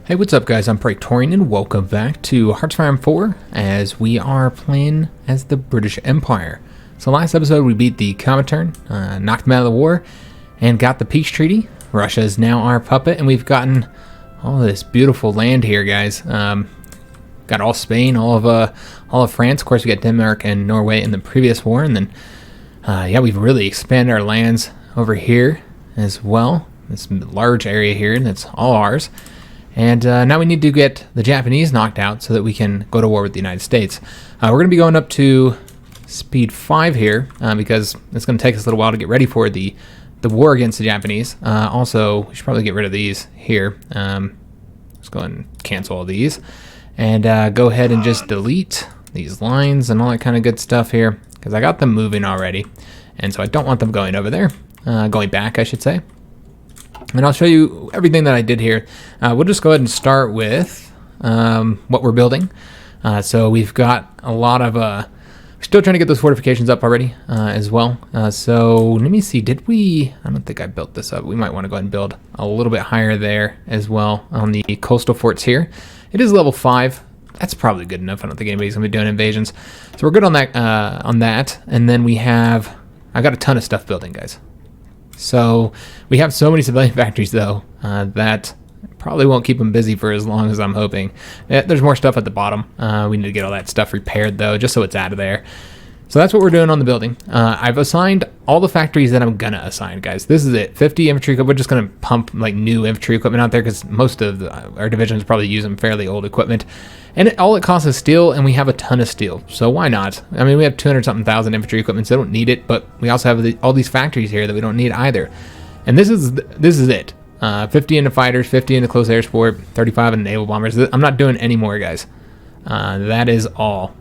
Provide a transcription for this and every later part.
Hey, what's up guys? I'm Praetorian and welcome back to HOI4 as we are playing as the British Empire. So last episode we beat the Comintern, knocked them out of the war, and got the peace treaty. Russia is now our puppet, and we've gotten all this beautiful land here, guys. Got all Spain, all of France. Of course, we got Denmark and Norway in the previous war, and then yeah, we've really expanded our lands over here as well. This large area here, that's all ours. And now we need to get the Japanese knocked out so that we can go to war with the United States. We're going to be going up to speed 5 here because it's going to take us a little while to get ready for the war against the Japanese. Also, we should probably get rid of these here. Let's go ahead and cancel all these. And go ahead and just delete these lines and all that kind of good stuff here because I got them moving already. And so I don't want them going over there. Going back, I should say. And I'll show you everything that I did here. We'll just go ahead and start with what we're building. So we've got a lot of... we're still trying to get those fortifications up already as well. So let me see. Did we... I don't think I built this up. We might want to go ahead and build a little bit higher there as well on the coastal forts here. It is level 5. That's probably good enough. I don't think anybody's going to be doing invasions. So we're good on that. And then we have... I got a ton of stuff building, guys. So we have so many civilian factories though that probably won't keep them busy for as long as I'm hoping. There's more stuff at the bottom. We need to get all that stuff repaired though, just so it's out of there. So that's what we're doing on the building. I've assigned all the factories that I'm gonna assign, guys. This is it. 50 infantry equipment. We're just gonna pump like new infantry equipment out there because most of our divisions probably use some fairly old equipment. And all it costs is steel, and we have a ton of steel. So why not? I mean, we have 200-something thousand infantry equipment, so I don't need it. But we also have all these factories here that we don't need either. And this is it. 50 into fighters, 50 into close air support, 35 into naval bombers. I'm not doing any more, guys. That is all.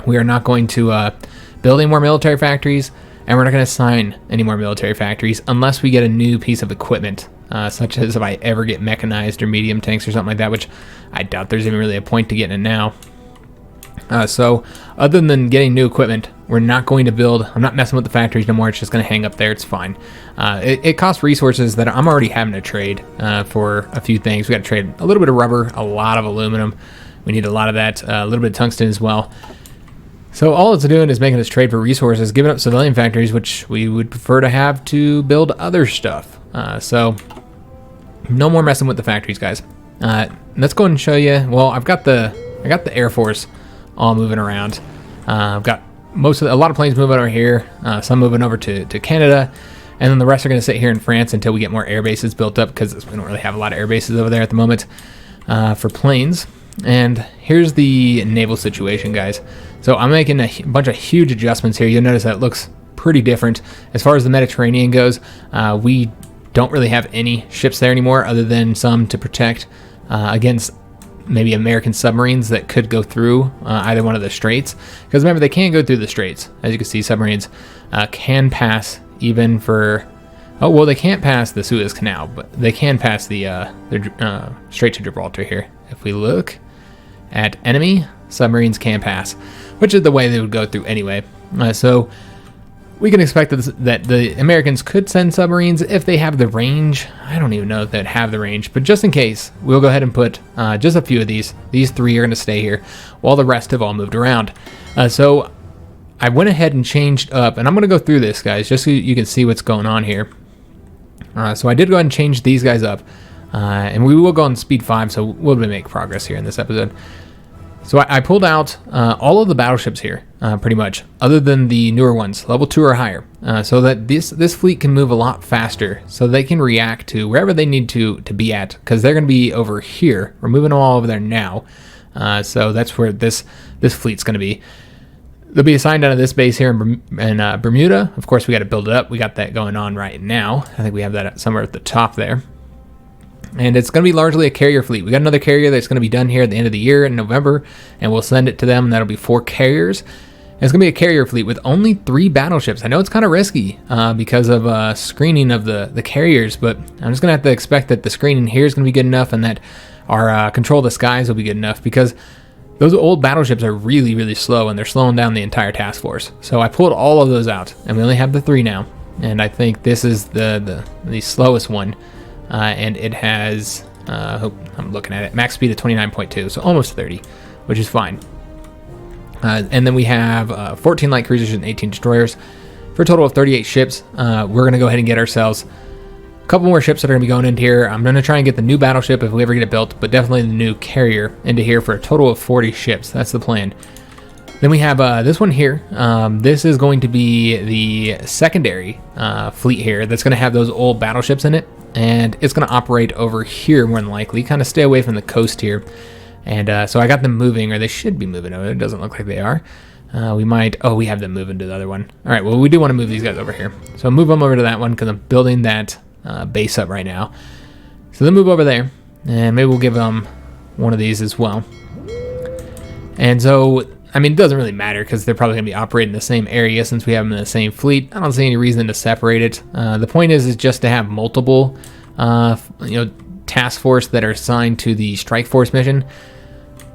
We are not going to build any more military factories, and we're not going to assign any more military factories unless we get a new piece of equipment, such as if I ever get mechanized or medium tanks or something like that, which I doubt there's even really a point to getting it now. So other than getting new equipment, we're not going to build. I'm not messing with the factories no more. It's just going to hang up there. It's fine. It costs resources that I'm already having to trade for a few things. We got to trade a little bit of rubber, a lot of aluminum. We need a lot of that, a little bit of tungsten as well. So all it's doing is making us trade for resources, giving up civilian factories, which we would prefer to have to build other stuff. So no more messing with the factories, guys. Let's go ahead and show you. Well, I got the Air Force all moving around. I've got a lot of planes moving over here, some moving over to Canada, and then the rest are going to sit here in France until we get more air bases built up because we don't really have a lot of air bases over there at the moment for planes. And here's the naval situation, guys. So I'm making a bunch of huge adjustments here. You'll notice that it looks pretty different. As far as the Mediterranean goes, we don't really have any ships there anymore other than some to protect against maybe American submarines that could go through either one of the straits. Because remember, they can go through the straits. As you can see, submarines can pass even for... Oh, well, they can't pass the Suez Canal, but they can pass the Strait of Gibraltar here. If we look at enemy, submarines can pass, which is the way they would go through anyway. So we can expect that the Americans could send submarines if they have the range. I don't even know if they'd have the range, but just in case, we'll go ahead and put just a few of these. These 3 are going to stay here, while the rest have all moved around. So I went ahead and changed up, and I'm going to go through this, guys, just so you can see what's going on here. So I did go ahead and change these guys up, and we will go on speed 5, so we'll make progress here in this episode. So I pulled out all of the battleships here, pretty much, other than the newer ones, level 2 or higher, so that this fleet can move a lot faster, so they can react to wherever they need to be at, because they're going to be over here. We're moving them all over there now, so that's where this fleet's going to be. They'll be assigned out of this base here in Bermuda. Of course, we got to build it up. We got that going on right now. I think we have that somewhere at the top there. And it's going to be largely a carrier fleet. We got another carrier that's going to be done here at the end of the year in November, and we'll send it to them. That'll be 4 carriers. And it's going to be a carrier fleet with only 3 battleships. I know it's kind of risky because of screening of the carriers, but I'm just going to have to expect that the screening here is going to be good enough and that our control of the skies will be good enough because those old battleships are really, really slow, and they're slowing down the entire task force. So I pulled all of those out, and we only have the 3 now. And I think this is the slowest one. And it has Hope I'm looking at it. Max speed of 29.2, so almost 30, which is fine. And then we have 14 light cruisers and 18 destroyers for a total of 38 ships. We're going to go ahead and get ourselves a couple more ships that are going to be going into here. I'm going to try and get the new battleship if we ever get it built, but definitely the new carrier into here for a total of 40 ships. That's the plan. Then we have this one here. This is going to be the secondary fleet here that's going to have those old battleships in it, and it's going to operate over here more than likely, kind of stay away from the coast here. And so I got them moving, or they should be moving over. It doesn't look like they are. We might, oh, we have them moving to the other one. All right, well, we do want to move these guys over here. So move them over to that one because I'm building that base up right now. So they'll move over there, and maybe we'll give them one of these as well. And so, I mean, it doesn't really matter because they're probably going to be operating the same area since we have them in the same fleet. I don't see any reason to separate it. The point is just to have multiple, task force that are assigned to the strike force mission.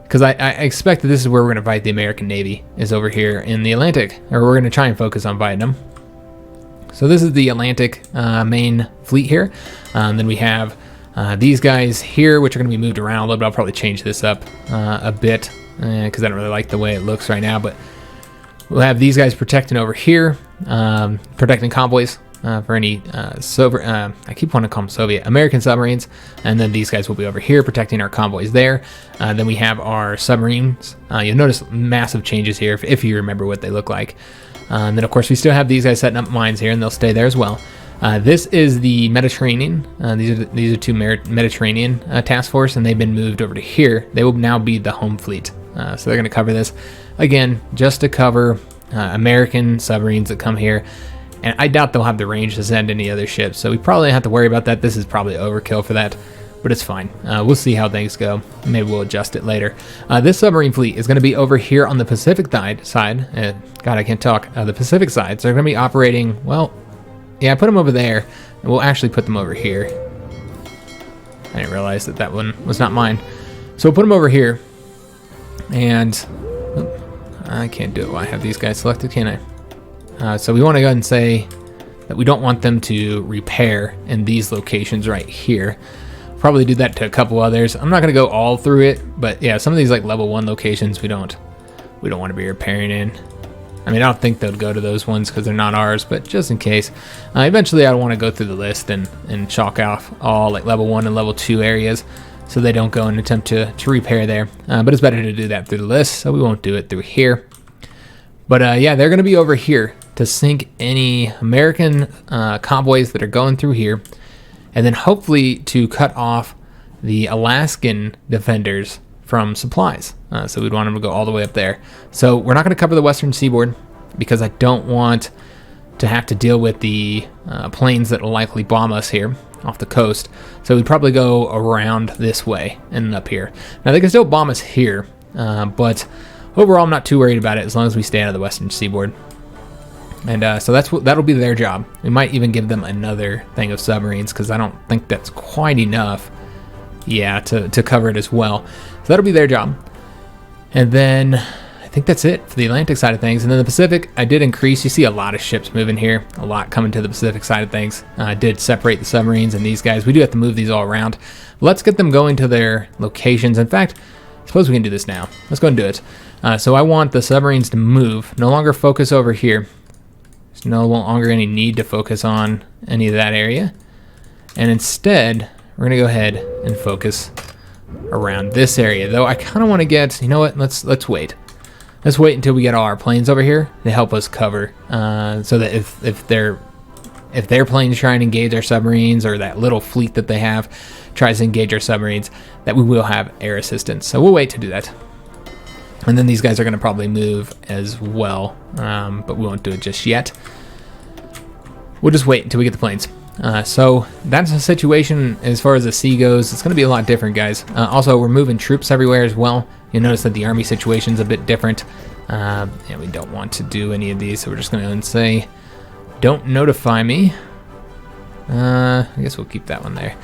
Because I expect that this is where we're going to fight the American Navy, is over here in the Atlantic. Or we're going to try and focus on fighting them. So this is the Atlantic main fleet here. Then we have these guys here, which are going to be moved around a little bit. I'll probably change this up a bit, because I don't really like the way it looks right now. But we'll have these guys protecting over here, protecting convoys. For any I keep wanting to call them Soviet American submarines, and then these guys will be over here protecting our convoys there. Then we have our submarines. You'll notice massive changes here if you remember what they look like. And then of course we still have these guys setting up mines here, and they'll stay there as well. This is the Mediterranean. These are two Mediterranean task force, and they've been moved over to here. They will now be the home fleet. So they're going to cover this again just to cover American submarines that come here. And I doubt they'll have the range to send any other ships, so we probably don't have to worry about that. This is probably overkill for that, but it's fine. We'll see how things go. Maybe we'll adjust it later. This submarine fleet is going to be over here on the Pacific side. God, I can't talk. The Pacific side. So they're going to be operating, well, yeah, I put them over there, and we'll actually put them over here. I didn't realize that that one was not mine. So we'll put them over here, and I can't do it while I have these guys selected, can I? So we want to go ahead and say that we don't want them to repair in these locations right here. Probably do that to a couple others. I'm not going to go all through it, but yeah, some of these like level 1 locations we don't want to be repairing in. I mean, I don't think they'll go to those ones because they're not ours, but just in case. Eventually I want to go through the list and chalk off all like level 1 and level 2 areas so they don't go and attempt to repair there. But it's better to do that through the list, so we won't do it through here. But yeah, they're going to be over here to sink any American convoys that are going through here, and then hopefully to cut off the Alaskan defenders from supplies. So we'd want them to go all the way up there. So we're not going to cover the western seaboard because I don't want to have to deal with the planes that will likely bomb us here off the coast. So we'd probably go around this way and up here. Now they can still bomb us here, but overall I'm not too worried about it as long as we stay out of the western seaboard. And so that'll be their job. We might even give them another thing of submarines because I don't think that's quite enough, yeah, to cover it as well. So that'll be their job. And then I think that's it for the Atlantic side of things. And then the Pacific, I did increase. You see a lot of ships moving here, a lot coming to the Pacific side of things. I did separate the submarines and these guys. We do have to move these all around. Let's get them going to their locations. In fact, I suppose we can do this now. Let's go and do it. So I want the submarines to move, no longer focus over here. There's no longer any need to focus on any of that area. And instead, we're going to go ahead and focus around this area. Though I kind of want to get, you know what, let's wait. Let's wait until we get all our planes over here to help us cover. So that if their planes try and engage our submarines, or that little fleet that they have tries to engage our submarines, that we will have air assistance. So we'll wait to do that. And then these guys are going to probably move as well, but we won't do it just yet. We'll just wait until we get the planes. So that's the situation as far as the sea goes. It's going to be a lot different, guys. Also, we're moving troops everywhere as well. You'll notice that the army situation's a bit different. Yeah, we don't want to do any of these, so we're just going to say, don't notify me. I guess we'll keep that one there.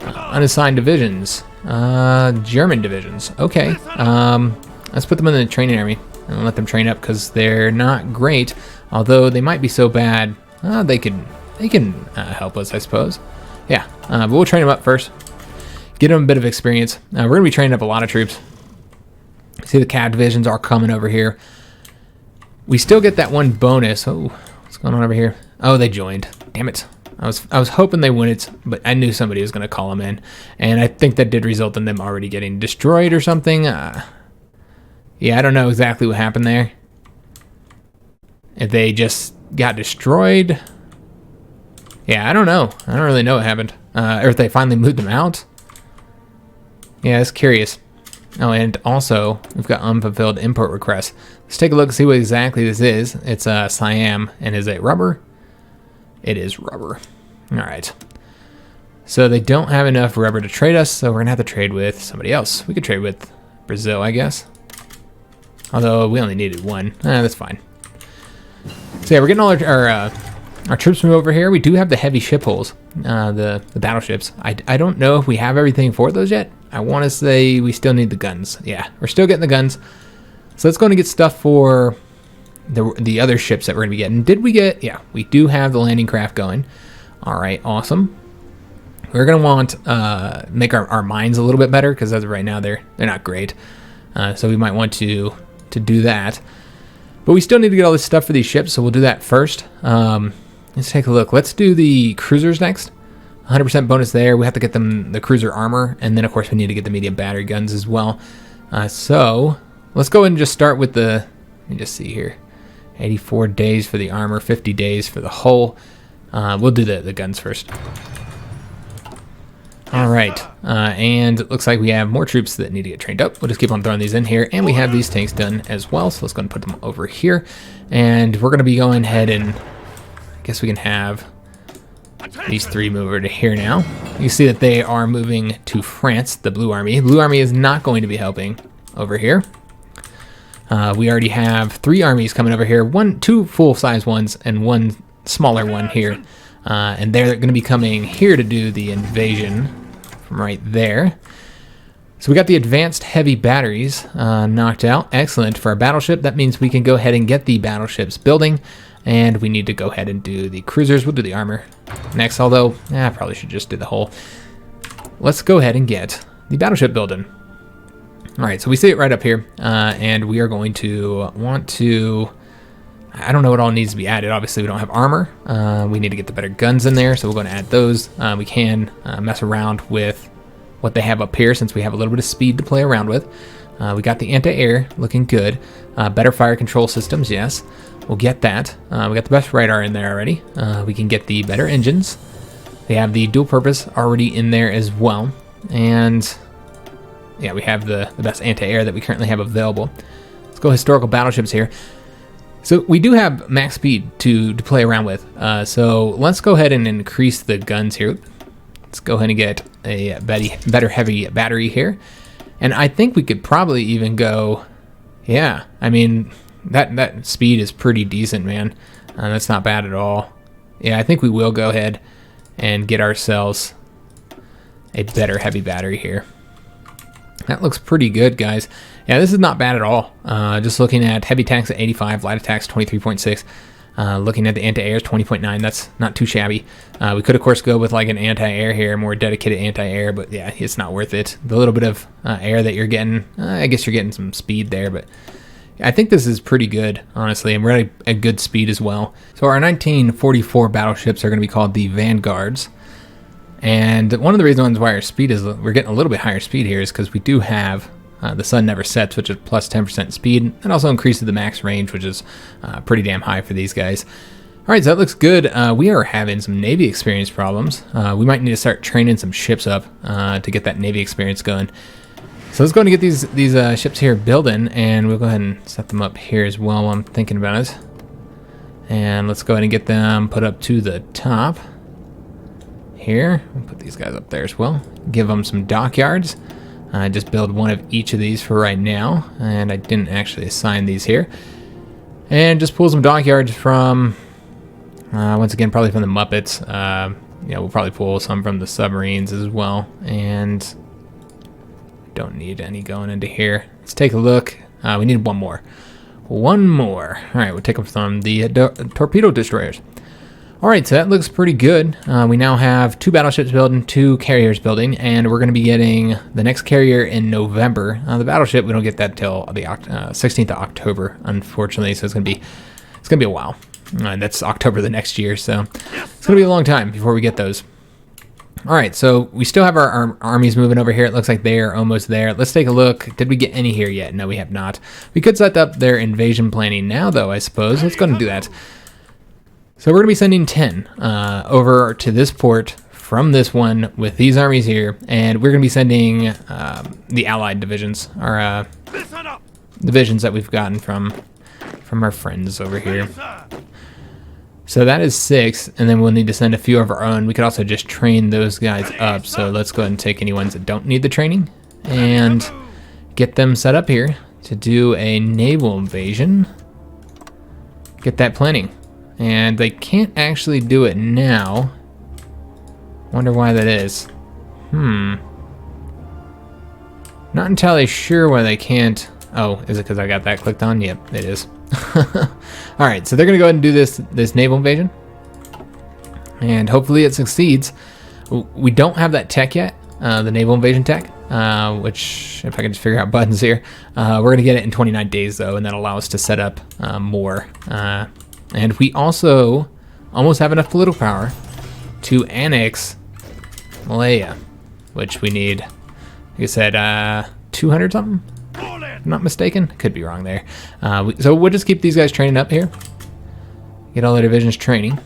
Unassigned divisions. German divisions. Okay. Let's put them in the training army and let them train up because they're not great. Although they might be so bad, they can help us, I suppose. Yeah, but we'll train them up first. get them a bit of experience. We're going to be training up a lot of troops. See, the CAV divisions are coming over here. We still get that one bonus. Oh, what's going on over here? Oh, they joined. Damn it. I was hoping they wouldn't, but I knew somebody was going to call them in. And I think that did result in them already getting destroyed or something. Yeah, I don't know exactly what happened there. If they just got destroyed. Yeah, I don't know. I don't really know what happened. Or if they finally moved them out. Yeah, it's curious. Oh, and also, we've got unfulfilled import requests. Let's take a look and see what exactly this is. It's Siam, and is it rubber? It is rubber. All right. So they don't have enough rubber to trade us, so we're going to have to trade with somebody else. We could trade with Brazil, I guess. Although we only needed one. That's fine. So yeah, we're getting all our troops from over here. We do have the heavy ship hulls, the battleships. I don't know if we have everything for those yet. I want to say we still need the guns. Yeah, we're still getting the guns. So let's go and get stuff for the other ships that we're going to be getting. Did we get... Yeah, we do have the landing craft going. All right, awesome. We're going to want make our mines a little bit better, because as of right now, they're not great. So we might want to do that. But we still need to get all this stuff for these ships, so we'll do that first. Let's take a look. Let's do the cruisers next. 100% bonus there. We have to get them the cruiser armor, and then of course we need to get the medium battery guns as well. So let's go ahead and just start with the... Let me just see here. 84 days for the armor, 50 days for the hull. We'll do the guns first. All right, and it looks like we have more troops that need to get trained up. We'll just keep on throwing these in here, and we have these tanks done as well, so let's go and put them over here. And we're going to be going ahead and... I guess we can have these three move over to here now. You see that they are moving to France, the Blue Army. Blue Army is not going to be helping over here. We already have 3 armies coming over here, 2 full-size ones and 1 smaller one here. And they're going to be coming here to do the invasion from right there. So we got the advanced heavy batteries knocked out. Excellent for our battleship. That means we can go ahead and get the battleships building. And we need to go ahead and do the cruisers. We'll do the armor next, although I probably should just do the hull. Let's go ahead and get the battleship building. All right, so we see it right up here, and we are going to want to... I don't know what all needs to be added. Obviously, we don't have armor. We need to get the better guns in there, so we're going to add those. We can mess around with what they have up here, since we have a little bit of speed to play around with. We got the anti-air looking good. Better fire control systems, yes. We'll get that. We got the best radar in there already. We can get the better engines. They have the dual purpose already in there as well. And yeah, we have the best anti-air that we currently have available. Let's go historical battleships here. So we do have max speed to play around with. So let's go ahead and increase the guns here. Let's go ahead and get a better heavy battery here. And I think we could probably even go... Yeah, I mean... That speed is pretty decent, man. That's not bad at all. Yeah, I think we will go ahead and get ourselves a better heavy battery here. That looks pretty good, guys. Yeah, this is not bad at all. Just looking at heavy attacks at 85, light attacks 23.6. Looking at the anti-airs 20.9, that's not too shabby. We could of course go with like an anti-air here, more dedicated anti-air, but yeah, it's not worth it. The little bit of air that you're getting, I guess you're getting some speed there, but I think this is pretty good, honestly, and we're at a good speed as well. So our 1944 battleships are going to be called the Vanguards. And one of the reasons why our speed is, we're getting a little bit higher speed here, is because we do have the sun never sets, which is plus 10% speed. It also increases the max range, which is pretty damn high for these guys. All right, so that looks good. We are having some Navy experience problems. We might need to start training some ships up to get that Navy experience going. So let's go and get these ships here building, and we'll go ahead and set them up here as well while I'm thinking about it. And let's go ahead and get them put up to the top here. We'll put these guys up there as well. Give them some dockyards. Just build one of each of these for right now, and I didn't actually assign these here. And just pull some dockyards from, once again, probably from the Muppets. Yeah, we'll probably pull some from the submarines as well, and don't need any going into here. Let's take a look. We need one more. One more. All right, we'll take them from the torpedo destroyers. All right, so that looks pretty good. We now have 2 battleships building, 2 carriers building, and we're going to be getting the next carrier in November. The battleship, we don't get that till the 16th of October, unfortunately, so it's going to be a while. That's October the next year, so it's going to be a long time before we get those. All right, so we still have our armies moving over here. It looks like they are almost there. Let's take a look. Did we get any here yet? No, we have not. We could set up their invasion planning now, though, I suppose. Let's go and do that. So we're going to be sending 10 over to this port from this one with these armies here, and we're going to be sending the allied divisions, our divisions that we've gotten from our friends over here. So that is 6, and then we'll need to send a few of our own. We could also just train those guys up, so let's go ahead and take any ones that don't need the training and get them set up here to do a naval invasion. Get that planning. And they can't actually do it now. Wonder why that is. Not entirely sure why they can't. Oh, is it because I got that clicked on? Yep, it is. All right, so they're gonna go ahead and do this naval invasion, and hopefully it succeeds. We don't have that tech yet, the naval invasion tech, which if I can just figure out buttons here, we're gonna get it in 29 days though, and that'll allow us to set up more. And we also almost have enough political power to annex Malaya, which we need, like I said, 200 something. If I'm not mistaken, could be wrong there. So we'll just keep these guys training up here. Get all their divisions training.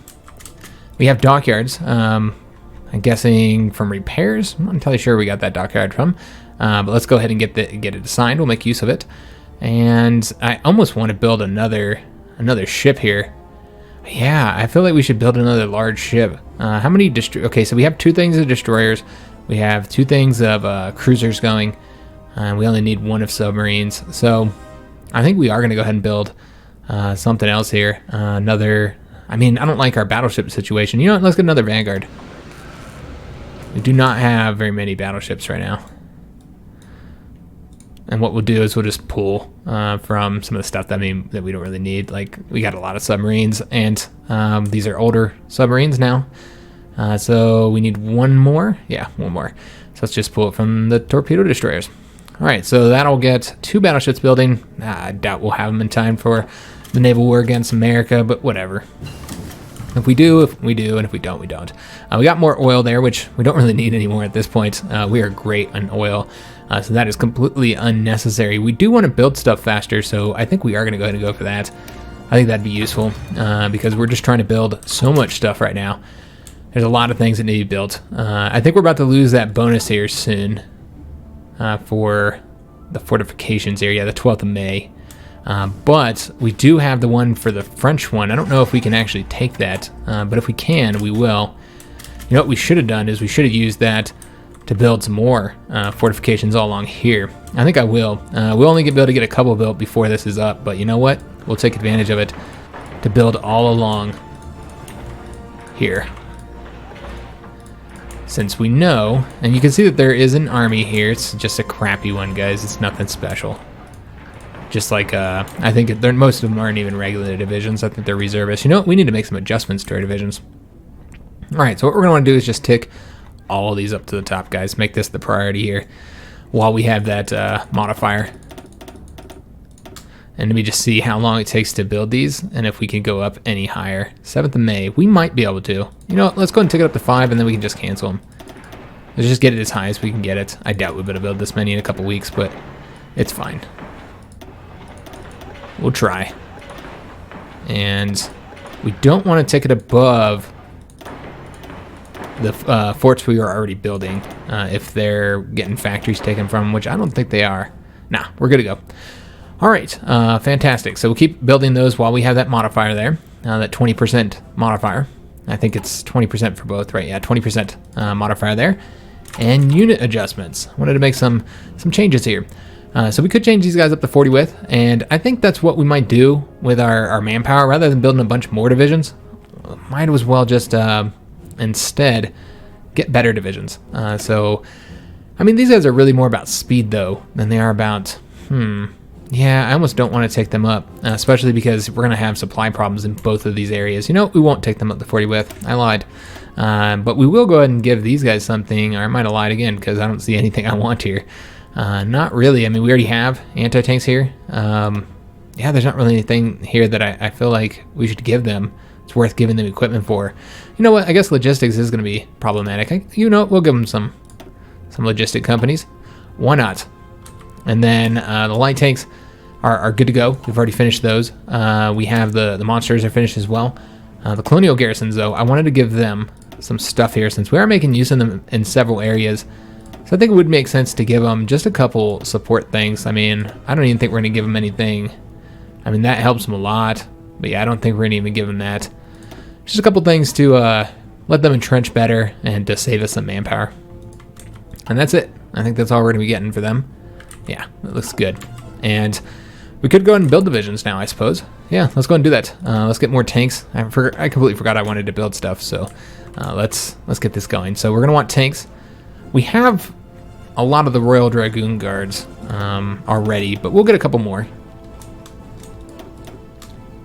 We have dockyards. I'm guessing from repairs. I'm not entirely sure where we got that dockyard from. But let's go ahead and get it assigned. We'll make use of it. And I almost want to build another ship here. Yeah, I feel like we should build another large ship. How many okay, so we have 2 things of destroyers. We have 2 things of cruisers going. We only need 1 of submarines. So I think we are going to go ahead and build something else here. Another, I mean, I don't like our battleship situation. You know what, let's get another Vanguard. We do not have very many battleships right now. And what we'll do is we'll just pull from some of the stuff that we don't really need. Like, we got a lot of submarines, and these are older submarines now. So we need 1 more. Yeah, 1 more. So let's just pull it from the torpedo destroyers. All right, so that'll get 2 battleships building. I doubt we'll have them in time for the naval war against America, but whatever. If we do, we do, and if we don't, we don't. We got more oil there, which we don't really need anymore at this point. We are great on oil, so that is completely unnecessary. We do want to build stuff faster, so I think we are going to go ahead and go for that. I think that'd be useful, because we're just trying to build so much stuff right now. There's a lot of things that need to be built. I think we're about to lose that bonus here soon for the fortifications here. Yeah, the 12th of May. But we do have the one for the French one. I don't know if we can actually take that, but if we can, we will. You know what we should have done is we should have used that to build some more fortifications all along here. I think I will. We'll only be able to get a couple built before this is up, but you know what? We'll take advantage of it to build all along here. Since we know, and you can see that there is an army here. It's just a crappy one, guys. It's nothing special. Just like, I think most of them aren't even regular divisions. I think they're reservists. You know what? We need to make some adjustments to our divisions. All right, so what we're going to want to do is just tick all these up to the top, guys. Make this the priority here while we have that modifier. And let me just see how long it takes to build these and if we can go up any higher. 7th of May. We might be able to. You know what? Let's go ahead and tick it up to 5, and then we can just cancel them. Let's just get it as high as we can get it. I doubt we'll be able to build this many in a couple weeks, but it's fine. We'll try. And we don't want to take it above the forts we are already building if they're getting factories taken from, which I don't think they are. Nah, we're good to go. All right, fantastic. So we'll keep building those while we have that modifier there, that 20% modifier. I think it's 20% for both, right? Yeah, 20% modifier there. And unit adjustments. I wanted to make some changes here. So we could change these guys up to 40 width, and I think that's what we might do with our manpower. Rather than building a bunch more divisions, might as well just instead get better divisions. So, I mean, these guys are really more about speed, though, than they are about, Yeah, I almost don't want to take them up, especially because we're going to have supply problems in both of these areas. You know, we won't take them up to 40 width. I lied. But we will go ahead and give these guys something, or I might have lied again because I don't see anything I want here. Not really. I mean, we already have anti-tanks here. Yeah, there's not really anything here that I feel like we should give them. It's worth giving them equipment for. You know what? I guess logistics is going to be problematic. You know, we'll give them some logistic companies. Why not? And then the light tanks are good to go. We've already finished those. We have the monsters are finished as well. The colonial garrisons, though, I wanted to give them some stuff here since we are making use of them in several areas. So I think it would make sense to give them just a couple support things. I mean, I don't even think we're going to give them anything. I mean, that helps them a lot. But yeah, I don't think we're going to even give them that. Just a couple things to let them entrench better and to save us some manpower. And that's it. I think that's all we're going to be getting for them. Yeah, that looks good. And we could go ahead and build divisions now, I suppose. Yeah, let's go ahead and do that. Let's get more tanks. I completely forgot I wanted to build stuff, so let's get this going. So we're going to want tanks. We have a lot of the Royal Dragoon Guards already, but we'll get a couple more.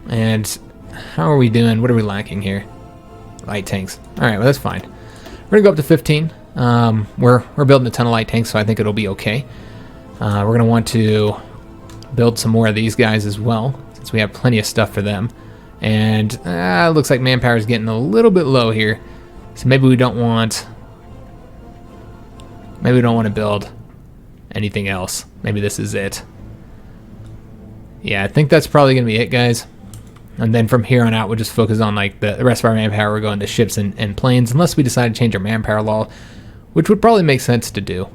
And how are we doing? What are we lacking here? Light tanks. All right, well, that's fine. We're going to go up to 15. We're building a ton of light tanks, so I think it'll be okay. We're going to want to build some more of these guys as well, since we have plenty of stuff for them. And it looks like manpower is getting a little bit low here, so maybe we don't want to build anything else. Maybe this is it. Yeah, I think that's probably going to be it, guys. And then from here on out, we'll just focus on like the rest of our manpower. We're going to ships and planes, unless we decide to change our manpower law, which would probably make sense to do.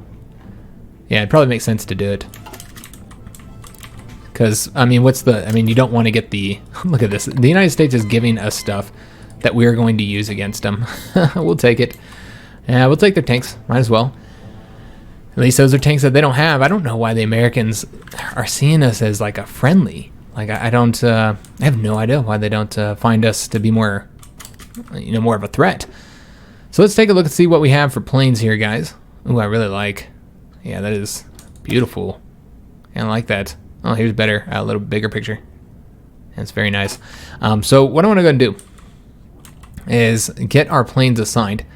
Yeah, it'd probably make sense to do it. Because, I mean, you don't want to get the... Look at this. The United States is giving us stuff that we're going to use against them. We'll take it. Yeah, we'll take their tanks. Might as well. At least those are tanks that they don't have. I don't know why the Americans are seeing us as, like, a friendly. Like, I have no idea why they don't find us to be more, more of a threat. So let's take a look and see what we have for planes here, guys. Ooh, I really like... Yeah, that is beautiful. I like that. Oh, here's better, a little bigger picture. That's very nice. So what I want to go and do is get our planes assigned.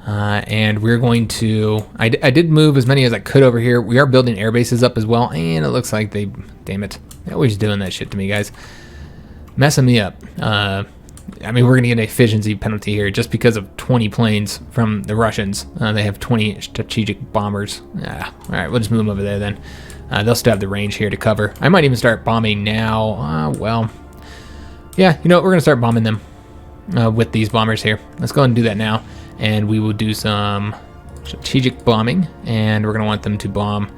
And we're going to... I did move as many as I could over here. We are building air bases up as well. And it looks like they... Damn it. They're always doing that shit to me, guys. Messing me up. I mean, we're going to get an efficiency penalty here just because of 20 planes from the Russians. They have 20 strategic bombers. All right, we'll just move them over there then. They'll still have the range here to cover. I might even start bombing now. Well, yeah, you know what? We're going to start bombing them with these bombers here. Let's go ahead and do that now. And we will do some strategic bombing. And we're going to want them to bomb...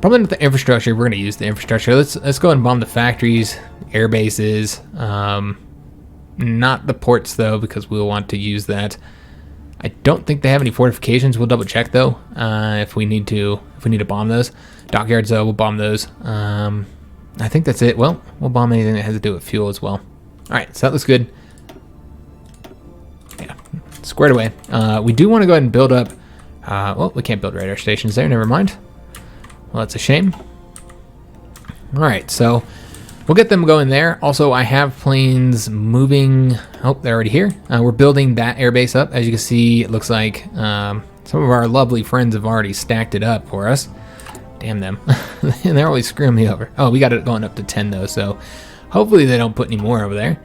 Probably not the infrastructure. We're going to use the infrastructure. Let's go ahead and bomb the factories, air bases. Not the ports, though, because we'll want to use that. I don't think they have any fortifications. We'll double check, though, if we need to bomb those. Dockyards, though, we'll bomb those. I think that's it. Well, we'll bomb anything that has to do with fuel as well. All right, so that looks good. Yeah, squared away. We do want to go ahead and build up... well, we can't build radar stations there. Never mind. Well, that's a shame. All right, so we'll get them going there. Also, I have planes moving. Oh, they're already here. We're building that airbase up. As you can see, it looks like some of our lovely friends have already stacked it up for us. Damn them. They're always screwing me over. Oh, we got it going up to 10, though, so hopefully they don't put any more over there.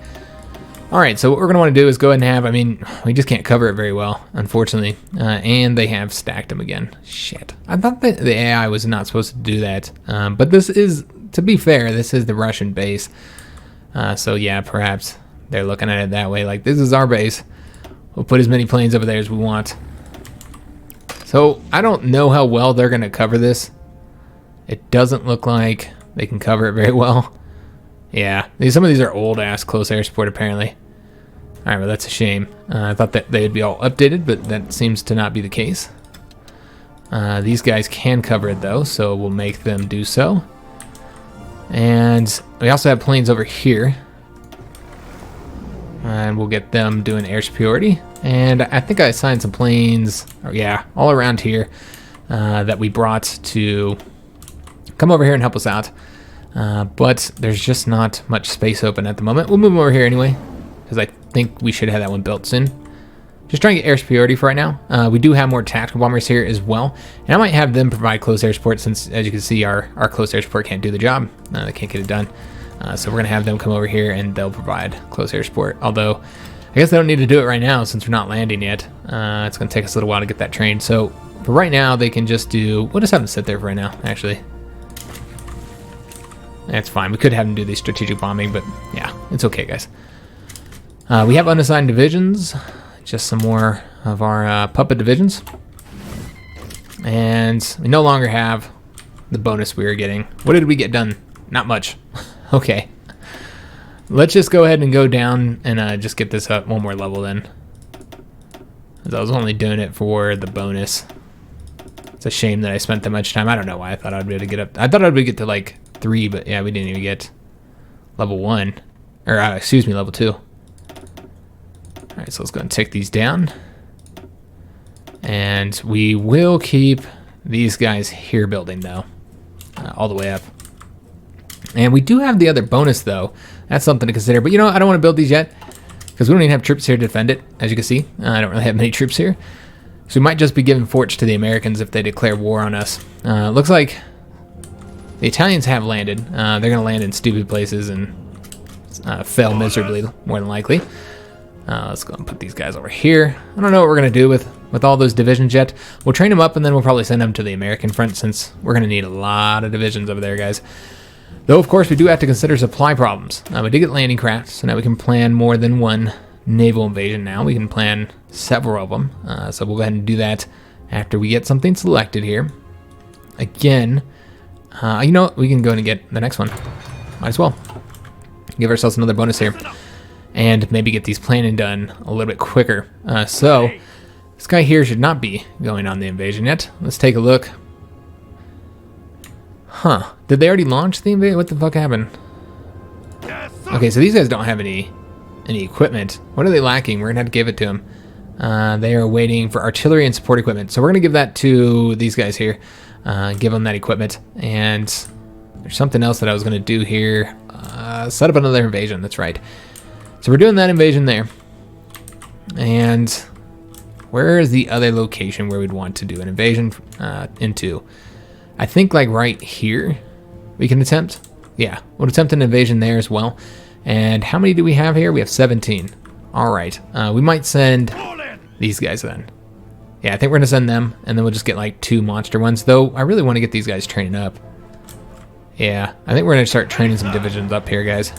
All right, so what we're going to want to do is go ahead and have, I mean, we just can't cover it very well, unfortunately. And they have stacked them again. Shit. I thought that the AI was not supposed to do that. But this is, to be fair, this is the Russian base. So yeah, perhaps they're looking at it that way. Like, this is our base. We'll put as many planes over there as we want. So I don't know how well they're going to cover this. It doesn't look like they can cover it very well. Yeah, some of these are old-ass close air support, apparently. Alright, well, that's a shame. I thought that they'd be all updated, but that seems to not be the case. These guys can cover it, though, so we'll make them do so. And we also have planes over here. And we'll get them doing air superiority. And I think I assigned some planes, yeah, all around here that we brought to come over here and help us out. But there's just not much space open at the moment. We'll move them over here anyway, because I think we should have that one built soon. Just trying to get air superiority for right now. We do have more tactical bombers here as well, and I might have them provide close air support since, as you can see, our close air support can't do the job. They can't get it done. So we're going to have them come over here and they'll provide close air support. Although, I guess they don't need to do it right now since we're not landing yet. It's going to take us a little while to get that trained. So for right now, they can just do... We'll just have them sit there for right now, actually. That's fine. We could have them do the strategic bombing, but yeah, it's okay, guys. We have unassigned divisions. Just some more of our puppet divisions. And we no longer have the bonus we were getting. What did we get done? Not much. Okay. Let's just go ahead and go down and just get this up one more level then. As I was only doing it for the bonus. It's a shame that I spent that much time. I don't know why I thought I'd be able to get up. I thought I'd be able to get to like 3, but yeah, we didn't even get level 1. Or, excuse me, level 2. Alright, so let's go and take these down. And we will keep these guys here building, though. All the way up. And we do have the other bonus, though. That's something to consider. But, you know, I don't want to build these yet. Because we don't even have troops here to defend it, as you can see. I don't really have many troops here. So we might just be giving forts to the Americans if they declare war on us. Looks like the Italians have landed. They're going to land in stupid places and fail miserably, more than likely. Let's go and put these guys over here. I don't know what we're going to do with all those divisions yet. We'll train them up and then we'll probably send them to the American front since we're going to need a lot of divisions over there, guys. Though, of course, we do have to consider supply problems. We did get landing craft, so now we can plan more than one naval invasion now. We can plan several of them. So we'll go ahead and do that after we get something selected here. Again, you know what? We can go and get the next one. Might as well. Give ourselves another bonus here. And maybe get these planning done a little bit quicker. So, this guy here should not be going on the invasion yet. Let's take a look. Huh. Did they already launch the invasion? What the fuck happened? Okay, so these guys don't have any equipment. What are they lacking? We're going to have to give it to them. They are waiting for artillery and support equipment. So we're going to give that to these guys here. Give them that equipment. And there's something else that I was going to do here. Set up another invasion. That's right. So we're doing that invasion there. And where is the other location where we'd want to do an invasion into? I think like right here we can attempt. Yeah, we'll attempt an invasion there as well. And how many do we have here? We have 17. All right. We might send these guys then. Yeah, I think we're going to send them. And then we'll just get like 2 monster ones. Though I really want to get these guys training up. Yeah, I think we're going to start training some divisions up here, guys.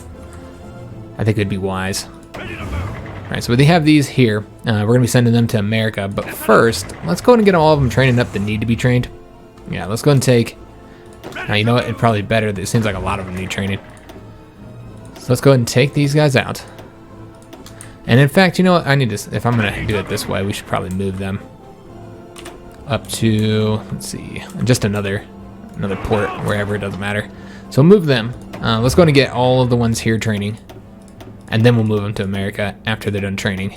I think it would be wise. Alright, so they have these here. We're going to be sending them to America. But first, let's go and get all of them training up that need to be trained. Yeah, let's go and take... Now, you know what? It'd probably be better. It seems like a lot of them need training. So let's go ahead and take these guys out. And in fact, you know what? I need to... If I'm going to do it this way, we should probably move them up to... Let's see. Just another port, wherever. It doesn't matter. So move them. Let's go and get all of the ones here training. And then we'll move them to America after they're done training.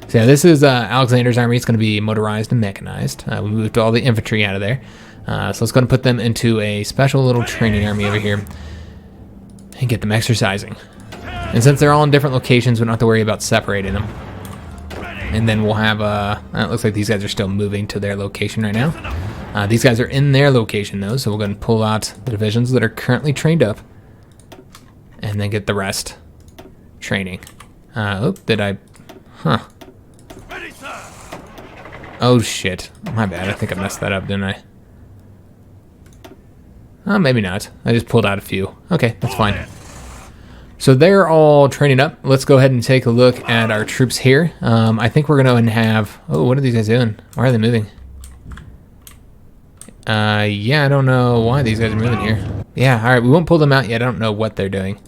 So yeah, this is Alexander's army. It's going to be motorized and mechanized. We moved all the infantry out of there. So let's go and put them into a special little training army over here. And get them exercising. And since they're all in different locations, we don't have to worry about separating them. And then we'll have, it looks like these guys are still moving to their location right now. These guys are in their location though, so we're going to pull out the divisions that are currently trained up. And then get the rest training. Did I... Huh. Oh shit. My bad. I think I messed that up, didn't I? Maybe not. I just pulled out a few. Okay, that's fine. So they're all training up. Let's go ahead and take a look at our troops here. I think we're going to have... Oh, what are these guys doing? Why are they moving? Yeah, I don't know why these guys are moving here. Yeah, alright, we won't pull them out yet. I don't know what they're doing.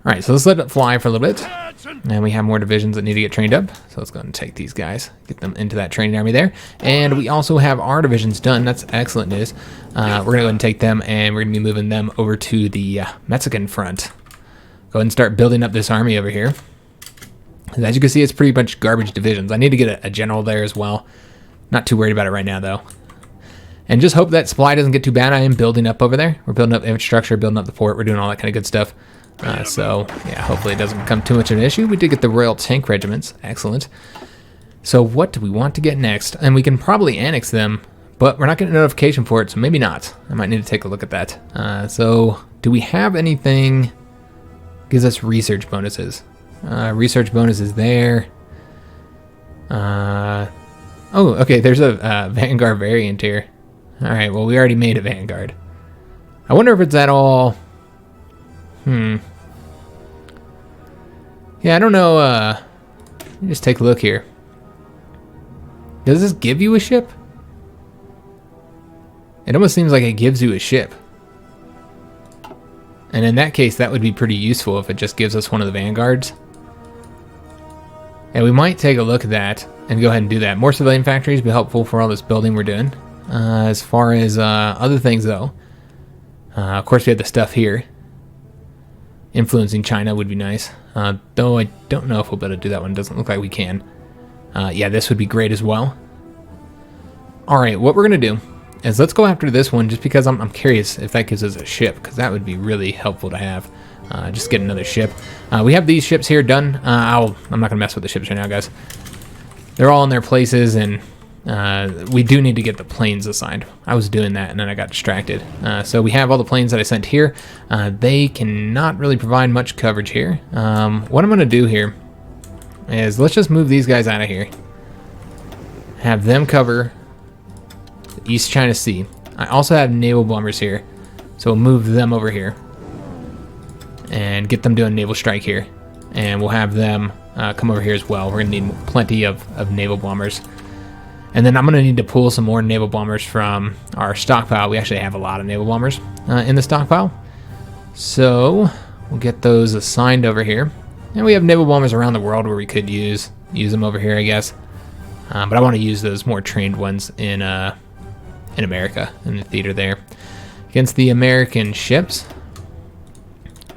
Alright, so let's let it fly for a little bit. And we have more divisions that need to get trained up. So let's go ahead and take these guys, get them into that training army there. And we also have our divisions done. That's excellent news. We're going to go ahead and take them, and we're going to be moving them over to the Mexican front. Go ahead and start building up this army over here. As you can see, it's pretty much garbage divisions. I need to get a general there as well. Not too worried about it right now, though. And just hope that supply doesn't get too bad. I am building up over there. We're building up infrastructure, building up the port. We're doing all that kind of good stuff. So, yeah, hopefully it doesn't become too much of an issue. We did get the Royal Tank Regiments. Excellent. So what do we want to get next? And we can probably annex them, but we're not getting a notification for it, so maybe not. I might need to take a look at that. So do we have anything gives us research bonuses? Research bonuses there. Oh, okay, there's a Vanguard variant here. All right, well, we already made a Vanguard. I wonder if it's at all... Yeah, I don't know. Let me just take a look here. Does this give you a ship? It almost seems like it gives you a ship. And in that case, that would be pretty useful if it just gives us one of the Vanguards. And we might take a look at that and go ahead and do that. More civilian factories would be helpful for all this building we're doing. As far as other things, though, of course, we have the stuff here. Influencing China would be nice. Though I don't know if we'll be able to do that one. It doesn't look like we can. Yeah, this would be great as well. All right, what we're going to do is let's go after this one just because I'm curious if that gives us a ship, because that would be really helpful to have. Just get another ship. We have these ships here done. I'm not going to mess with the ships right now, guys. They're all in their places, and we do need to get the planes assigned. I was doing that, and then I got distracted. So we have all the planes that I sent here. They cannot really provide much coverage here. What I'm going to do here is let's just move these guys out of here. Have them cover the East China Sea. I also have naval bombers here, so we'll move them over here and get them doing naval strike here. And we'll have them come over here as well. We're going to need plenty of naval bombers. And then I'm going to need to pull some more naval bombers from our stockpile. We actually have a lot of naval bombers in the stockpile. So we'll get those assigned over here. And we have naval bombers around the world where we could use them over here, I guess. But I want to use those more trained ones in America, in the theater there. Against the American ships.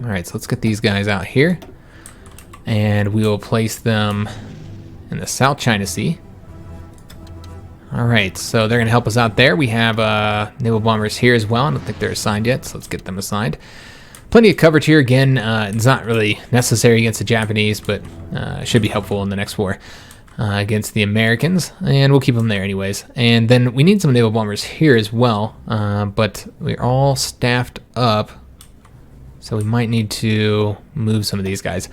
All right, so let's get these guys out here. And we will place them in the South China Sea. All right, so they're going to help us out there. We have naval bombers here as well. I don't think they're assigned yet, so let's get them assigned. Plenty of coverage here. Again, it's not really necessary against the Japanese, but should be helpful in the next war against the Americans. And we'll keep them there anyways. And then we need some naval bombers here as well, but we're all staffed up, so we might need to move some of these guys.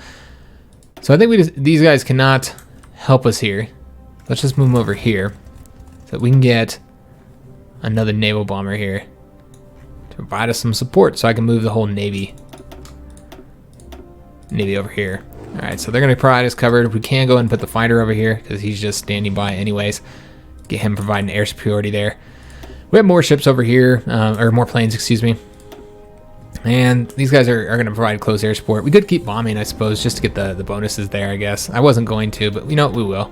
So I think these guys cannot help us here. Let's just move them over here, so we can get another naval bomber here to provide us some support, so I can move the whole Navy over here. All right, so they're going to provide us covered. We can go ahead and put the fighter over here because he's just standing by anyways. Get him providing air superiority there. We have more ships over here, or more planes, excuse me. And these guys are going to provide close air support. We could keep bombing, I suppose, just to get the bonuses there, I guess. I wasn't going to, but you know what, we will.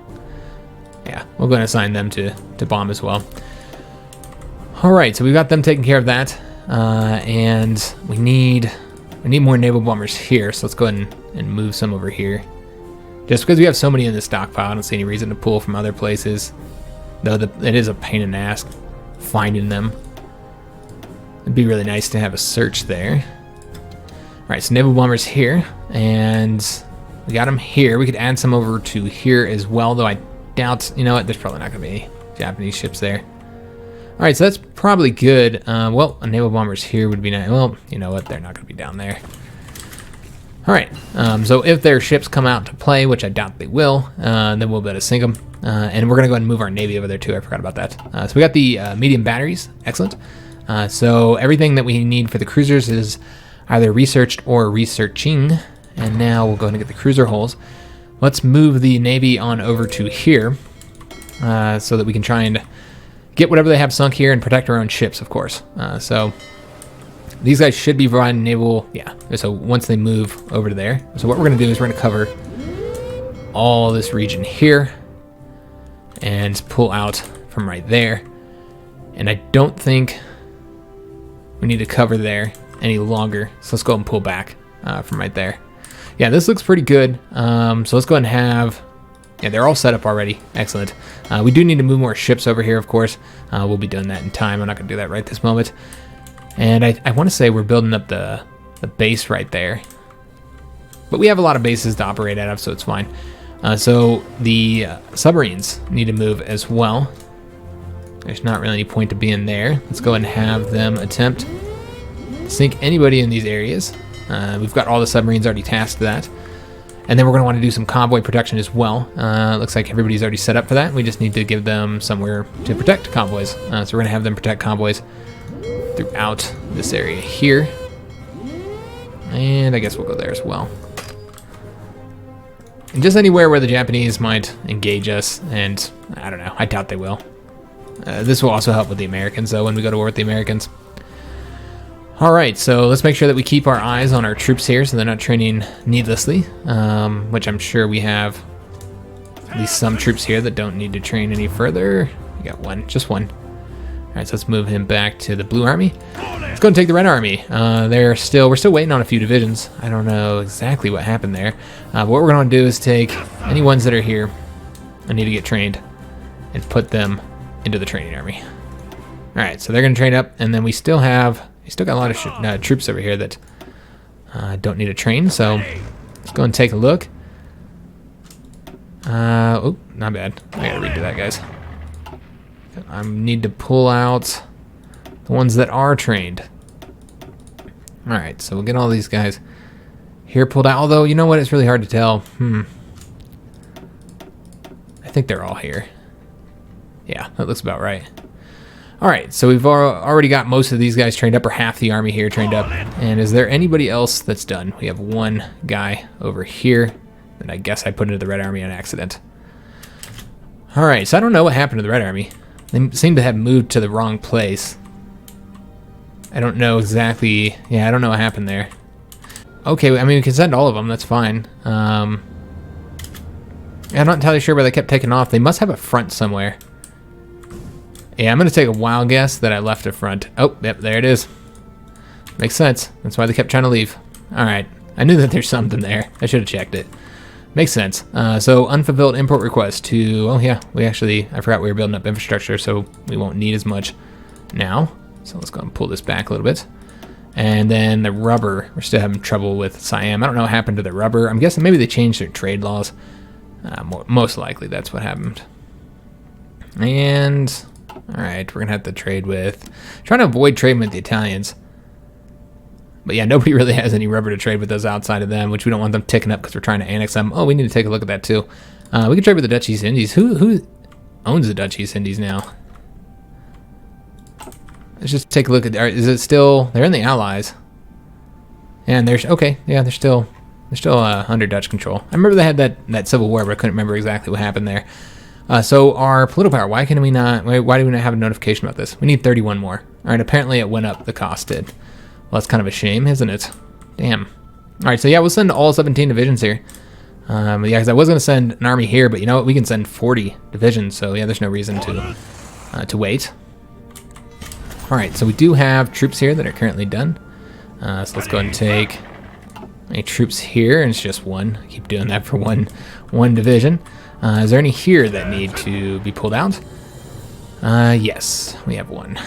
Yeah, we'll go and assign them to bomb as well. All right, so we've got them taking care of that. And we need more naval bombers here, so let's go ahead and move some over here. Just because we have so many in the stockpile, I don't see any reason to pull from other places. Though it is a pain in the ass finding them. It'd be really nice to have a search there. All right, so naval bombers here, and we got them here. We could add some over to here as well, though I doubt, you know what, there's probably not gonna be any Japanese ships there. All right, so that's probably good. Well, a naval bombers here would be nice. Well, you know what, they're not gonna be down there. All right, so if their ships come out to play, which I doubt they will, then we'll be able to sink them. And we're gonna go ahead and move our Navy over there too, I forgot about that. So we got the medium batteries, excellent. So everything that we need for the cruisers is either researched or researching. And now we'll go ahead and get the cruiser hulls. Let's move the Navy on over to here so that we can try and get whatever they have sunk here and protect our own ships, of course. So these guys should be providing naval, yeah. So once they move over to there. So what we're gonna do is we're gonna cover all this region here and pull out from right there. And I don't think we need to cover there any longer. So let's go and pull back from right there. Yeah, this looks pretty good. So let's go ahead and have Yeah, they're all set up already. Excellent. We do need to move more ships over here, of course. We'll be doing that in time. I'm not going to do that right this moment. And I want to say we're building up the base right there. But we have a lot of bases to operate out of, so it's fine. So the submarines need to move as well. There's not really any point to being there. Let's go ahead and have them attempt to sink anybody in these areas. We've got all the submarines already tasked to that. And then we're going to want to do some convoy protection as well. Looks like everybody's already set up for that. We just need to give them somewhere to protect convoys. So we're going to have them protect convoys throughout this area here. And I guess we'll go there as well. And just anywhere where the Japanese might engage us, and I don't know, I doubt they will. This will also help with the Americans, though, when we go to war with the Americans. Alright, so let's make sure that we keep our eyes on our troops here so they're not training needlessly, which I'm sure we have at least some troops here that don't need to train any further. We got one, just one. Alright, so let's move him back to the Blue Army. Let's go and take the Red Army. We're still waiting on a few divisions. I don't know exactly what happened there. But what we're going to do is take any ones that are here and need to get trained and put them into the training army. Alright, so they're going to train up, and then we still got a lot of troops over here that don't need to train, so let's go and take a look. Oh, not bad. I gotta redo that, guys. I need to pull out the ones that are trained. Alright, so we'll get all these guys here pulled out, although, you know what, it's really hard to tell. I think they're all here. Yeah, that looks about right. Alright, so we've already got most of these guys trained up, or half the army here trained up. And is there anybody else that's done? We have one guy over here that I guess I put into the Red Army on accident. Alright, so I don't know what happened to the Red Army. They seem to have moved to the wrong place. I don't know exactly. Yeah, I don't know what happened there. Okay, I mean, we can send all of them. That's fine. I'm not entirely sure where they kept taking off. They must have a front somewhere. Yeah, I'm going to take a wild guess that I left a front. Oh, yep, there it is. Makes sense. That's why they kept trying to leave. Alright, I knew that there's something there. I should have checked it. Makes sense. So, unfulfilled import request to... Oh, yeah, I forgot we were building up infrastructure, so we won't need as much now. So let's go and pull this back a little bit. And then the rubber. We're still having trouble with Siam. I don't know what happened to the rubber. I'm guessing maybe they changed their trade laws. Most likely that's what happened. And... Alright, we're going to have to trade with... Trying to avoid trading with the Italians. But yeah, nobody really has any rubber to trade with us outside of them, which we don't want them ticking up because we're trying to annex them. Oh, we need to take a look at that too. We can trade with the Dutch East Indies. Who owns the Dutch East Indies now? Let's just take a look at... Is it still... They're in the Allies. And there's... Okay, yeah, they're still under Dutch control. I remember they had that civil war, but I couldn't remember exactly what happened there. So our political power, why do we not have a notification about this? We need 31 more. Alright, apparently it went up, the cost did. Well, that's kind of a shame, isn't it? Damn. Alright, so yeah, we'll send all 17 divisions here. Yeah, because I was going to send an army here, but you know what? We can send 40 divisions, so yeah, there's no reason to wait. Alright, so we do have troops here that are currently done. So let's go ahead and take any troops here, and it's just one. I keep doing that for one division. Is there any here that need to be pulled out? Yes, we have one.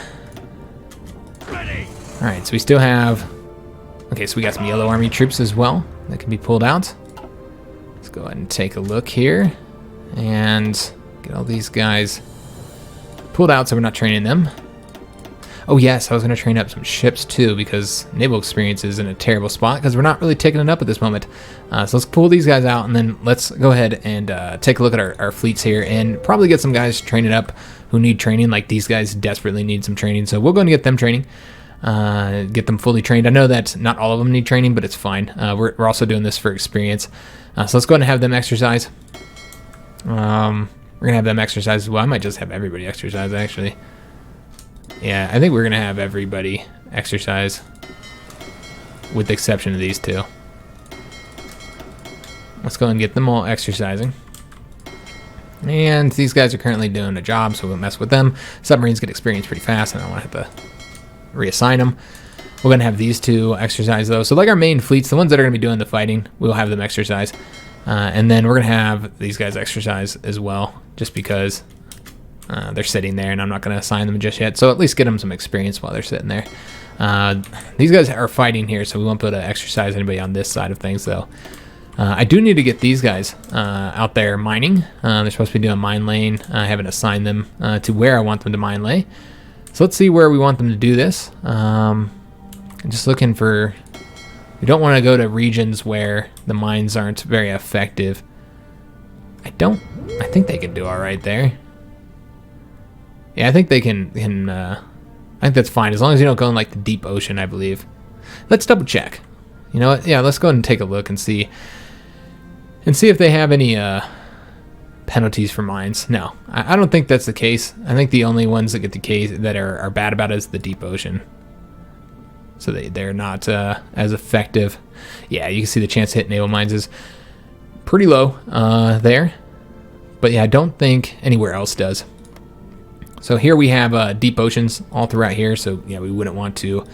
Alright, so we still have... Okay, so we got some Yellow Army troops as well that can be pulled out. Let's go ahead and take a look here and get all these guys pulled out so we're not training them. Oh yes, I was going to train up some ships too because naval experience is in a terrible spot because we're not really taking it up at this moment. So let's pull these guys out and then let's go ahead and take a look at our fleets here and probably get some guys training up who need training. Like these guys desperately need some training, so we're going to get them training, get them fully trained. I know that not all of them need training, but it's fine. We're also doing this for experience. So let's go ahead and have them exercise. We're going to have them exercise as well. I might just have everybody exercise actually. Yeah, I think we're going to have everybody exercise with the exception of these two. Let's go and get them all exercising. And these guys are currently doing a job, so we won't mess with them. Submarines get experience pretty fast, and I don't want to have to reassign them. We're going to have these two exercise, though. So like our main fleets, the ones that are going to be doing the fighting, we'll have them exercise. And then we're going to have these guys exercise as well, just because they're sitting there and I'm not going to assign them just yet. So at least get them some experience while they're sitting there. These guys are fighting here, so we won't be able to exercise anybody on this side of things, though. I do need to get these guys out there mining. They're supposed to be doing mine lane. I haven't assigned them to where I want them to mine lay. So let's see where we want them to do this. I'm just looking for... We don't want to go to regions where the mines aren't very effective. I think they can do all right there. Yeah, I think they can I think that's fine, as long as you don't go in like the deep ocean, I believe. Let's double check. You know what? Yeah, let's go ahead and take a look and see if they have any penalties for mines. No, I don't think that's the case. I think the only ones that get the case that are bad about it is the deep ocean. So they're not as effective. Yeah, you can see the chance to hit naval mines is pretty low there. But yeah, I don't think anywhere else does. So here we have deep oceans all throughout here. So yeah, we wouldn't want to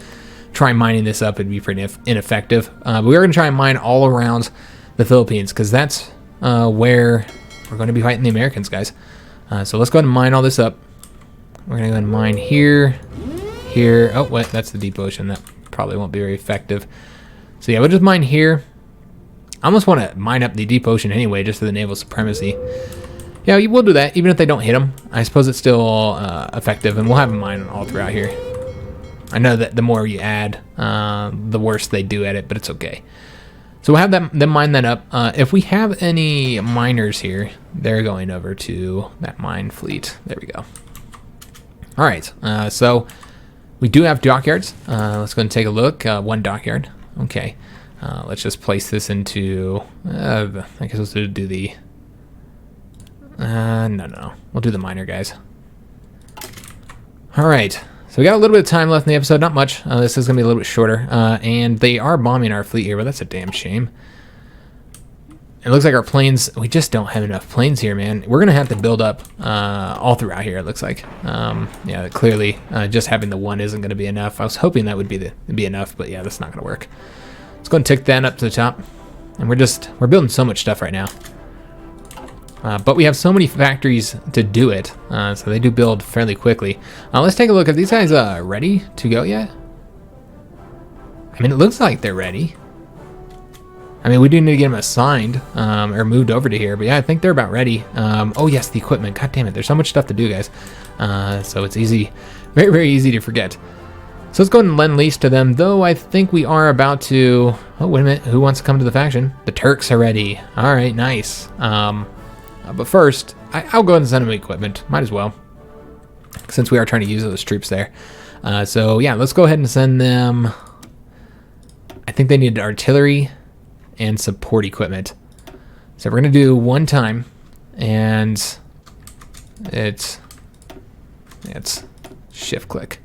try mining this up. It'd be pretty ineffective. But we're going to try and mine all around the Philippines, because that's where we're going to be fighting the Americans, guys. So let's go ahead and mine all this up. We're going to go ahead and mine here. Here. Oh, wait, that's the deep ocean. That probably won't be very effective. So yeah, we'll just mine here. I almost want to mine up the deep ocean anyway, just for the naval supremacy. Yeah, we'll do that, even if they don't hit them. I suppose it's still effective, and we'll have them mine all throughout here. I know that the more you add, the worse they do at it, but it's okay. So we'll have them mine that up. If we have any miners here, they're going over to that mine fleet. There we go. All right, so we do have dockyards. Let's go and take a look. One dockyard. Okay. Let's just place this into... I guess let's do the... No. We'll do the miner, guys. All right. So we got a little bit of time left in the episode. Not much. This is going to be a little bit shorter. And they are bombing our fleet here, but that's a damn shame. It looks like our planes... We just don't have enough planes here, man. We're going to have to build up all throughout here, it looks like. Yeah, clearly just having the one isn't going to be enough. I was hoping that would be enough, but yeah, that's not going to work. Let's go and tick that up to the top. And we're building so much stuff right now. But we have so many factories to do it, so they do build fairly quickly. Let's take a look. Are these guys ready to go yet? I mean, it looks like they're ready. I mean, we do need to get them assigned or moved over to here, but yeah, I think they're about ready. Oh yes, the equipment. God damn it, there's so much stuff to do, guys. So it's easy, very, very easy to forget. So let's go ahead and lend lease to them, though I think we are about to... Oh, wait a minute. Who wants to come to the faction? The Turks are ready. All right, nice. But first, I'll go ahead and send them equipment. Might as well, since we are trying to use those troops there. So yeah, let's go ahead and send them... I think they need artillery and support equipment. So we're going to do one time, and it's shift click.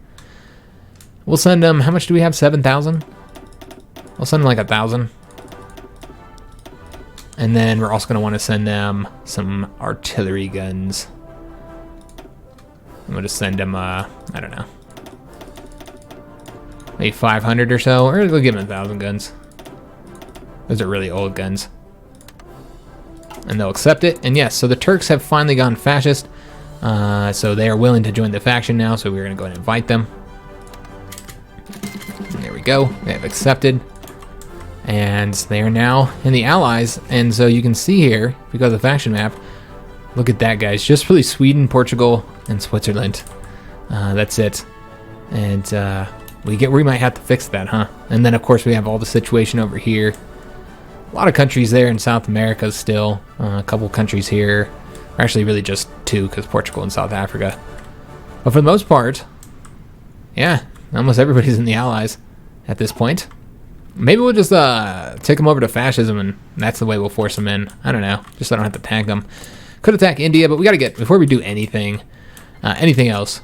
We'll send them... How much do we have? 7,000? We'll send them like 1,000. And then we're also going to want to send them some artillery guns. And we'll just send them, I don't know, maybe 500 or so, or we'll give them 1,000 guns. Those are really old guns. And they'll accept it. And yes, so the Turks have finally gone fascist. So they are willing to join the faction now, so we're going to go ahead and invite them. And there we go. They have accepted. And they are now in the Allies. And so you can see here, if we go to the faction map, look at that, guys. Just really Sweden, Portugal, and Switzerland. That's it. And we might have to fix that, huh? And then, of course, we have all the situation over here. A lot of countries there in South America still. A couple countries here. Actually, really just two, because Portugal and South Africa. But for the most part, yeah, almost everybody's in the Allies at this point. Maybe we'll just take them over to fascism, and that's the way we'll force them in. I don't know, just so I don't have to attack them. Could attack India, but we got to get, before we do anything else,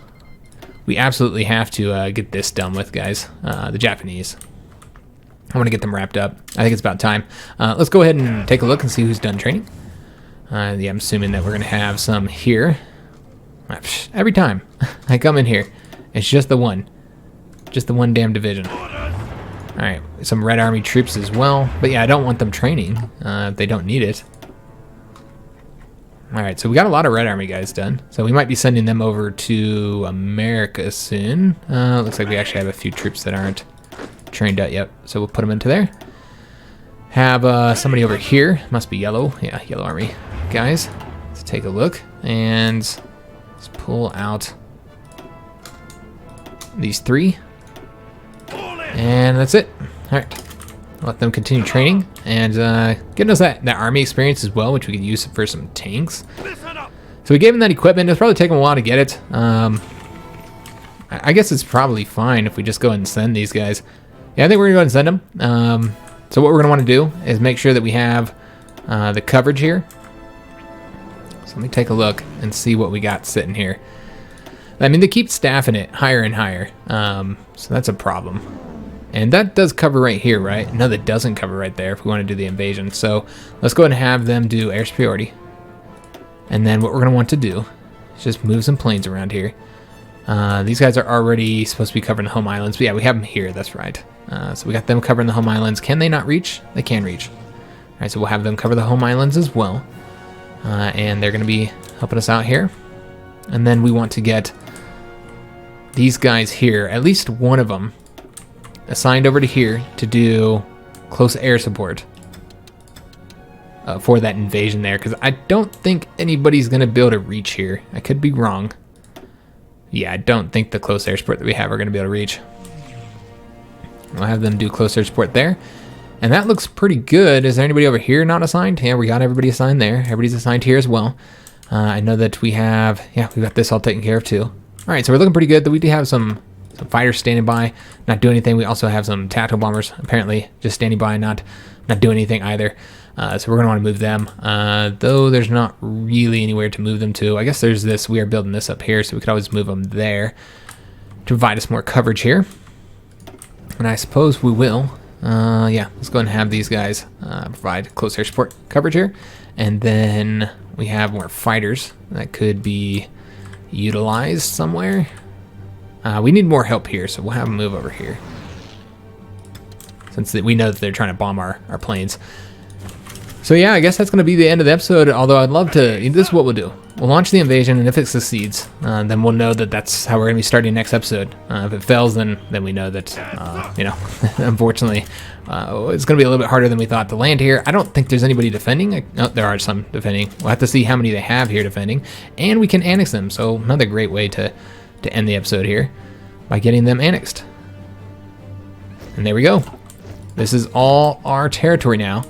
we absolutely have to get this done with, guys. The Japanese. I want to get them wrapped up. I think it's about time. Let's go ahead and take a look and see who's done training. Yeah, I'm assuming that we're going to have some here. Every time I come in here, it's just the one damn division. All right, some Red Army troops as well. But yeah, I don't want them training if they don't need it. Alright, so we got a lot of Red Army guys done. So we might be sending them over to America soon. Looks like we actually have a few troops that aren't trained out yet. So we'll put them into there. Have somebody over here. Must be yellow. Yeah, Yellow Army guys. Let's take a look. And let's pull out these 3. And that's it. Alright. Let them continue training and getting us that army experience as well, which we could use for some tanks. So we gave them that equipment. It's probably taken a while to get it. I guess it's probably fine if we just go ahead and send these guys. Yeah, I think we're gonna go ahead and send them. So what we're gonna want to do is make sure that we have the coverage here. So let me take a look and see what we got sitting here. I mean, they keep staffing it higher and higher, so that's a problem. And that does cover right here, right? No, that doesn't cover right there if we want to do the invasion. So let's go ahead and have them do air superiority. And then what we're going to want to do is just move some planes around here. These guys are already supposed to be covering the home islands. But yeah, we have them here. That's right. So we got them covering the home islands. Can they not reach? They can reach. All right, so we'll have them cover the home islands as well. And they're going to be helping us out here. And then we want to get these guys here, at least one of them, assigned over to here to do close air support for that invasion there, because I don't think anybody's going to be able to reach here. I could be wrong. Yeah, I don't think the close air support that we have are going to be able to reach. We'll have them do close air support there. And that looks pretty good. Is there anybody over here not assigned? Yeah, we got everybody assigned there. Everybody's assigned here as well. I know that we have, yeah, we got this all taken care of too. All right, so we're looking pretty good. We do have some fighters standing by, not doing anything. We also have some tactical bombers, apparently, just standing by, not doing anything either. So we're going to want to move them, though there's not really anywhere to move them to. I guess there's this, we are building this up here, so we could always move them there to provide us more coverage here. And I suppose we will. Yeah, let's go ahead and have these guys provide close air support coverage here. And then we have more fighters that could be utilized somewhere. We need more help here, so we'll have them move over here. Since we know that they're trying to bomb our planes. So yeah, I guess that's going to be the end of the episode, although I'd love to, this is what we'll do. We'll launch the invasion, and if it succeeds, then we'll know that that's how we're going to be starting next episode. If it fails, then we know that, you know, unfortunately, it's going to be a little bit harder than we thought to land here. I don't think there's anybody defending. Oh, there are some defending. We'll have to see how many they have here defending, and we can annex them, so another great way to end the episode here by getting them annexed. And there we go. This is all our territory now.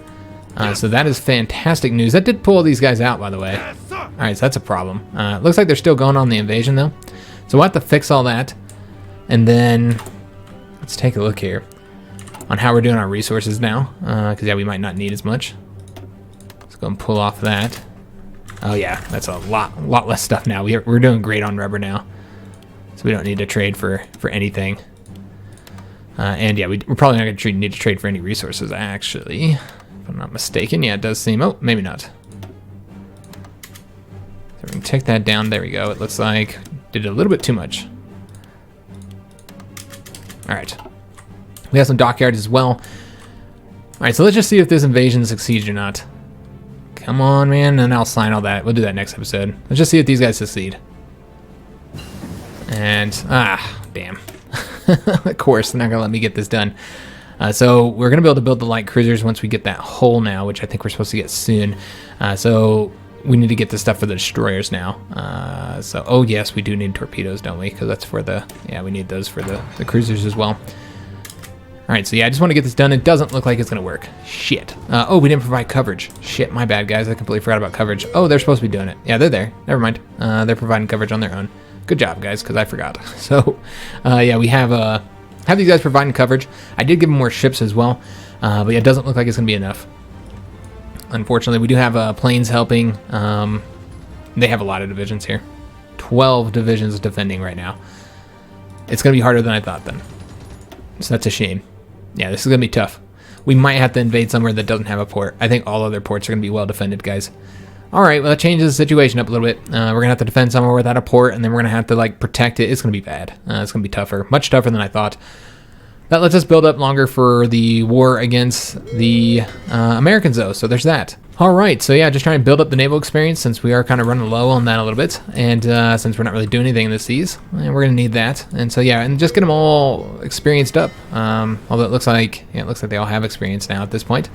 So that is fantastic news. That did pull these guys out, by the way. All right, so that's a problem. Looks like they're still going on the invasion, though. So we'll have to fix all that. And then let's take a look here on how we're doing our resources now. Because, yeah, we might not need as much. Let's go and pull off that. Oh, yeah, that's a lot less stuff now. We're doing great on rubber now. So we don't need to trade for anything. And, yeah, we're probably not going to need to trade for any resources, actually. If I'm not mistaken. Yeah, it does seem... Oh, maybe not. So we can take that down. There we go. It looks like did a little bit too much. All right. We have some dockyards as well. All right, so let's just see if this invasion succeeds or not. Come on, man. And I'll sign all that. We'll do that next episode. Let's just see if these guys succeed. And... damn. Of course, they're not going to let me get this done. So we're going to be able to build the light cruisers once we get that hull now, which I think we're supposed to get soon. So we need to get the stuff for the destroyers now. So, oh yes, we do need torpedoes, don't we? Because that's for the, yeah, we need those for the cruisers as well. All right, so yeah, I just want to get this done. It doesn't look like it's going to work. Shit. Oh, we didn't provide coverage. Shit, my bad, guys. I completely forgot about coverage. Oh, they're supposed to be doing it. Yeah, they're there. Never mind. They're providing coverage on their own. Good job, guys, because I forgot. So, yeah, we have these guys providing coverage. I did give them more ships as well, but yeah, it doesn't look like it's going to be enough. Unfortunately, we do have planes helping. They have a lot of divisions here. 12 divisions defending right now. It's going to be harder than I thought then. So that's a shame. Yeah, this is going to be tough. We might have to invade somewhere that doesn't have a port. I think all other ports are going to be well defended, guys. All right, well, that changes the situation up a little bit. We're going to have to defend somewhere without a port, and then we're going to have to, like, protect it. It's going to be bad. It's going to be tougher. Much tougher than I thought. That lets us build up longer for the war against the Americans, though, so there's that. Alright, so yeah, just trying to build up the naval experience since we are kind of running low on that a little bit, and since we're not really doing anything in the seas, we're going to need that. And so yeah, and just get them all experienced up, although it looks like they all have experience now at this point.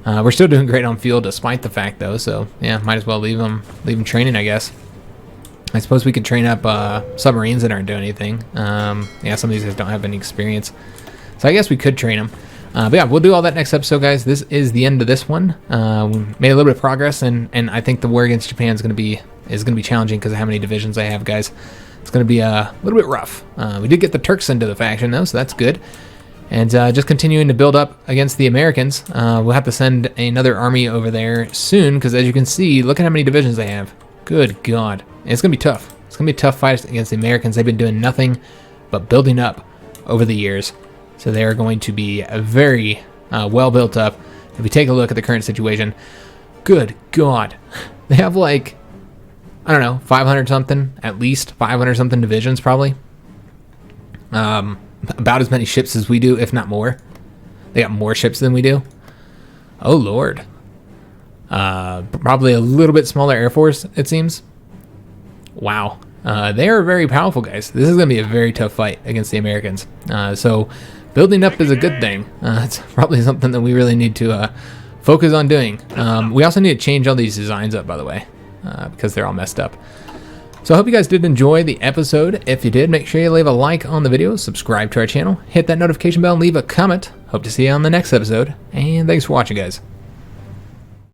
We're still doing great on field despite the fact, though, so yeah, might as well leave them training, I guess. I suppose we could train up submarines that aren't doing anything. Yeah, some of these guys don't have any experience. So I guess we could train them. But yeah, we'll do all that next episode, guys. This is the end of this one. We made a little bit of progress, and I think the war against Japan is going to be challenging because of how many divisions I have, guys. It's going to be a little bit rough. We did get the Turks into the faction, though, so that's good. And just continuing to build up against the Americans. We'll have to send another army over there soon because, as you can see, look at how many divisions they have. Good God. It's going to be tough. It's going to be a tough fight against the Americans. They've been doing nothing but building up over the years. So they are going to be very well built up. If we take a look at the current situation, good God. They have like, I don't know, 500 something, at least 500 something divisions probably. About as many ships as we do, if not more. They got more ships than we do. Oh, Lord. Probably a little bit smaller Air Force, it seems. Wow. They are very powerful, guys. This is going to be a very tough fight against the Americans. So building up is a good thing. It's probably something that we really need to focus on doing. We also need to change all these designs up, by the way, because they're all messed up. So I hope you guys did enjoy the episode. If you did, make sure you leave a like on the video, subscribe to our channel, hit that notification bell, and leave a comment. Hope to see you on the next episode, and thanks for watching, guys.